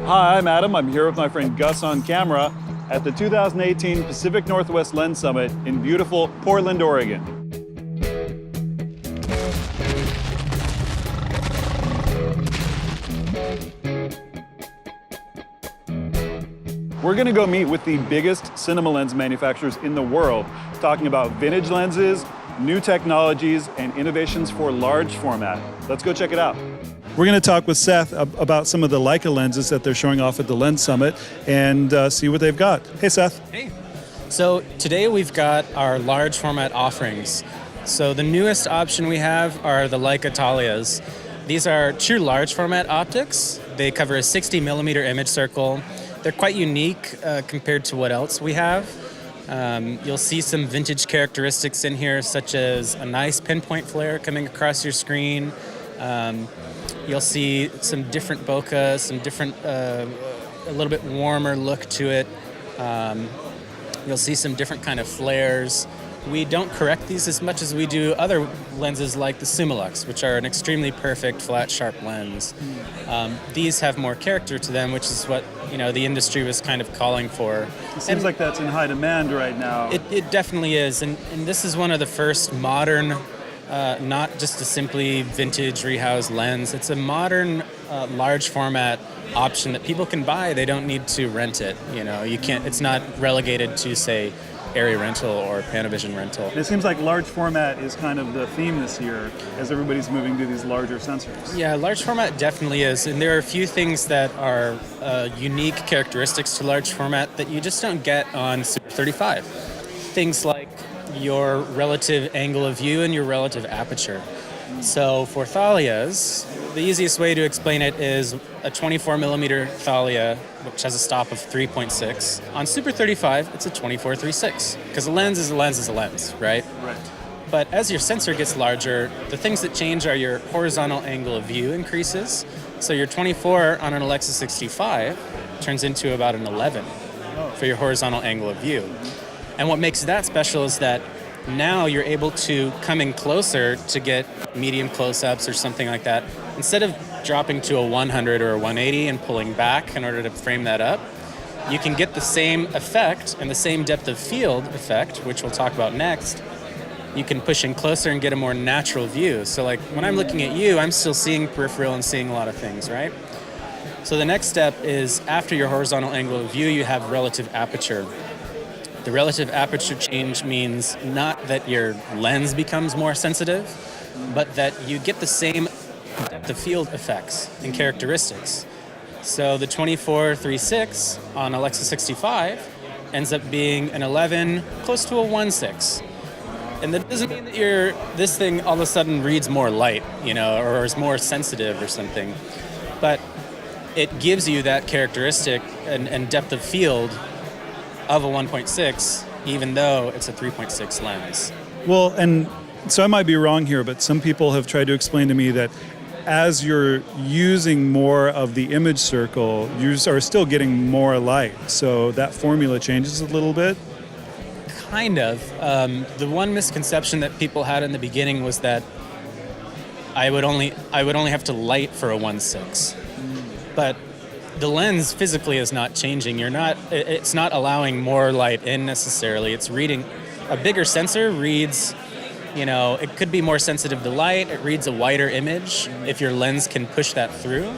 Hi, I'm Adam. I'm here with my friend Gus on camera at the 2018 Pacific Northwest Lens Summit in beautiful Portland, Oregon. We're going to go meet with the biggest cinema lens manufacturers in the world, talking about vintage lenses, new technologies, and innovations for large format. Let's go check it out. We're going to talk with Seth about some of the LEICA lenses that they're showing off at the Lens Summit and see what they've got. Hey, Seth. Hey. So today we've got our large format offerings. So the newest option we have are the LEICA Thalias. These are true large format optics. They cover a 60 millimeter image circle. They're quite unique compared to what else we have. You'll see some vintage characteristics in here, such as a nice pinpoint flare coming across your screen. You'll see some different bokeh, some different, a little bit warmer look to it. You'll see some different kind of flares. We don't correct these as much as we do other lenses like the Summilux, which are an extremely perfect flat, sharp lens. These have more character to them, which is what the industry was kind of calling for. It seems like that's in high demand right now. It definitely is, and this is one of the first modern, not just a simply vintage rehoused lens. It's a modern, large format option that people can buy. They don't need to rent it. You can't. It's not relegated to, say, area rental or Panavision rental. It seems like large format is kind of the theme this year as everybody's moving to these larger sensors. Yeah, large format definitely is, and there are a few things that are unique characteristics to large format that you just don't get on Super 35. Things like your relative angle of view and your relative aperture. So for Thalias, the easiest way to explain it is a 24 millimeter Thalia, which has a stop of 3.6. On Super 35, it's a 24-36, because a lens is a lens is a lens, right? Right. But as your sensor gets larger, the things that change are your horizontal angle of view increases. So your 24 on an Alexa 65 turns into about an 11 for your horizontal angle of view. And what makes that special is that now you're able to come in closer to get medium close-ups or something like that. Instead of dropping to a 100 or a 180 and pulling back in order to frame that up, you can get the same effect and the same depth of field effect, which we'll talk about next. You can push in closer and get a more natural view. So like when I'm looking at you, I'm still seeing peripheral and seeing a lot of things, right? So the next step is after your horizontal angle of view, you have relative aperture. The relative aperture change means not that your lens becomes more sensitive, but that you get the same depth of field effects and characteristics. So the 24-36 on Alexa 65 ends up being an 11, close to a 1.6. And that doesn't mean that this thing all of a sudden reads more light, or is more sensitive or something. But it gives you that characteristic and depth of field of a 1.6, even though it's a 3.6 lens. Well, and so I might be wrong here, but some people have tried to explain to me that as you're using more of the image circle, you are still getting more light. So that formula changes a little bit. Kind of. The one misconception that people had in the beginning was that I would only have to light for a 1.6. But the lens physically is not changing. It's not allowing more light in necessarily. It's reading. A bigger sensor reads, it could be more sensitive to light. It reads a wider image if your lens can push that through.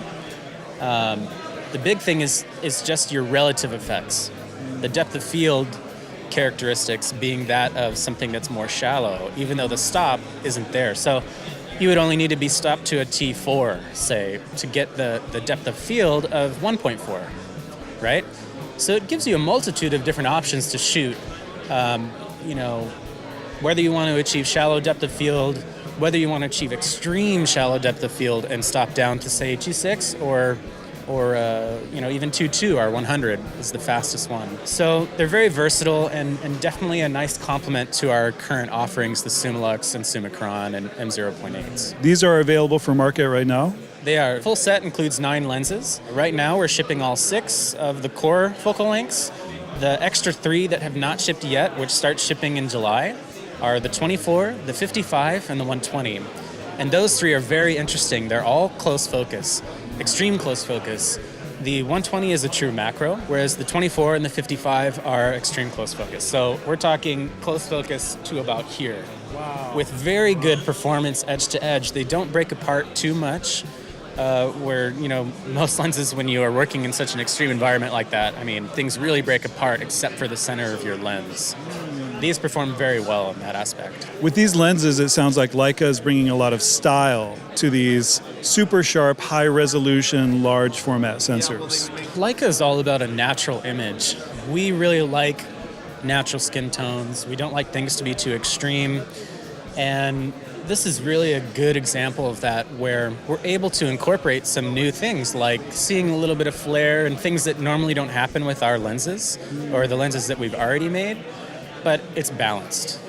The big thing is just your relative effects. The depth of field characteristics being that of something that's more shallow, even though the stop isn't there. So you would only need to be stopped to a T4, say, to get the depth of field of 1.4, right? So it gives you a multitude of different options to shoot, whether you want to achieve shallow depth of field, whether you want to achieve extreme shallow depth of field and stop down to, say, 2.6 or even 2.2 or 100 is the fastest one. So they're very versatile and definitely a nice complement to our current offerings, the Summilux and Summicron and M0.8s. These are available for market right now? They are. Full set includes 9 lenses. Right now we're shipping all 6 of the core focal lengths. The extra 3 that have not shipped yet, which start shipping in July, are the 24, the 55, and the 120. And those 3 are very interesting. They're all close focus, extreme close focus. The 120 is a true macro, whereas the 24 and the 55 are extreme close focus. So we're talking close focus to about here. Wow. With very good performance edge to edge. They don't break apart too much, where, most lenses, when you are working in such an extreme environment like that, things really break apart except for the center of your lens. These perform very well in that aspect. With these lenses, it sounds like Leica is bringing a lot of style to these super sharp, high resolution, large format sensors. Leica is all about a natural image. We really like natural skin tones. We don't like things to be too extreme. And this is really a good example of that, where we're able to incorporate some new things, like seeing a little bit of flare and things that normally don't happen with our lenses or the lenses that we've already made, but it's balanced.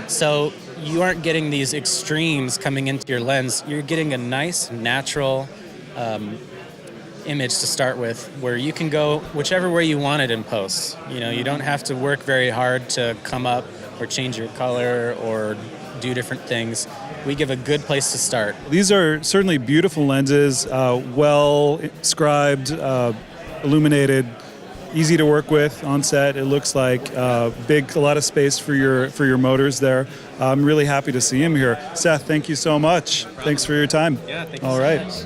So you aren't getting these extremes coming into your lens. You're getting a nice, natural image to start with, where you can go whichever way you want it in post. You don't have to work very hard to come up or change your color or do different things. We give a good place to start. These are certainly beautiful lenses, well scribed, illuminated, easy to work with on set. It looks like a lot of space for your motors there. I'm really happy to see him here. Seth, thank you so much. Thanks for your time. Yeah, thank you All so right. much.